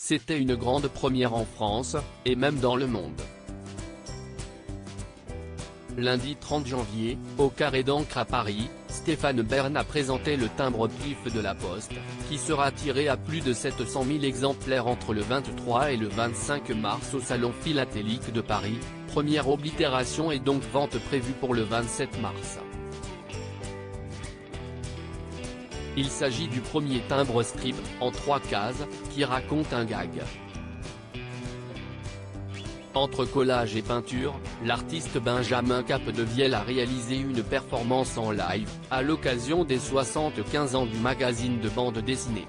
C'était une grande première en France, et même dans le monde. Lundi 30 janvier, au Carré d'Ancre à Paris, Stéphane Bern a présenté le timbre PIF de la Poste, qui sera tiré à plus de 700 000 exemplaires entre le 23 et le 25 mars au Salon Philatélique de Paris. Première oblitération et donc vente prévue pour le 27 mars. Il s'agit du premier timbre strip, en 3 cases, qui raconte un gag. Entre collage et peinture, l'artiste Benjamin Capdevielle a réalisé une performance en live, à l'occasion des 75 ans du magazine de bande dessinée.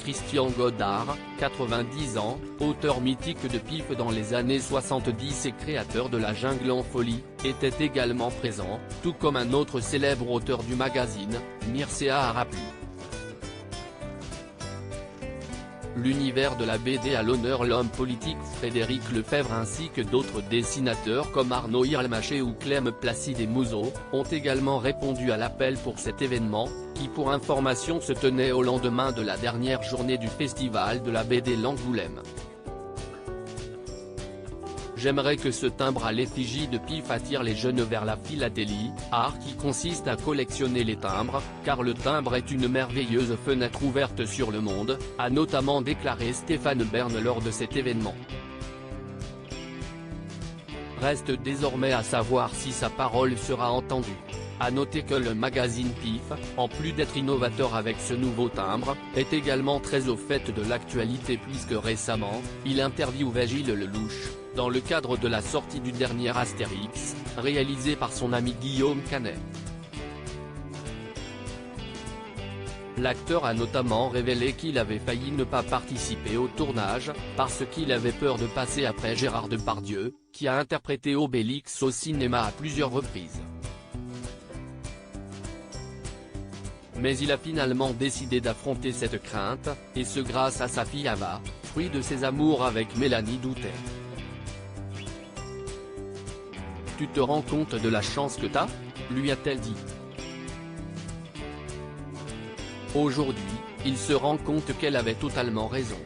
Christian Godard, 90 ans, auteur mythique de PIF dans les années 70 et créateur de La Jungle en folie, était également présent, tout comme un autre célèbre auteur du magazine, Mircea Arapu. L'univers de la BD à l'honneur l'homme politique Frédéric Lefebvre ainsi que d'autres dessinateurs comme Arnaud Irlmaché ou Clem Placide et Mouzeau, ont également répondu à l'appel pour cet événement, qui pour information se tenait au lendemain de la dernière journée du festival de la BD l'Angoulême. J'aimerais que ce timbre à l'effigie de PIF attire les jeunes vers la philatélie, art qui consiste à collectionner les timbres, car le timbre est une merveilleuse fenêtre ouverte sur le monde, a notamment déclaré Stéphane Bern lors de cet événement. Reste désormais à savoir si sa parole sera entendue. À noter que le magazine PIF, en plus d'être innovateur avec ce nouveau timbre, est également très au fait de l'actualité puisque récemment, il interviewait Gilles Lelouch, dans le cadre de la sortie du dernier Astérix, réalisé par son ami Guillaume Canet. L'acteur a notamment révélé qu'il avait failli ne pas participer au tournage, parce qu'il avait peur de passer après Gérard Depardieu, qui a interprété Obélix au cinéma à plusieurs reprises. Mais il a finalement décidé d'affronter cette crainte, et ce grâce à sa fille Ava, fruit de ses amours avec Mélanie Doutet. Tu te rends compte de la chance que t'as, lui a-t-elle dit. Aujourd'hui, il se rend compte qu'elle avait totalement raison.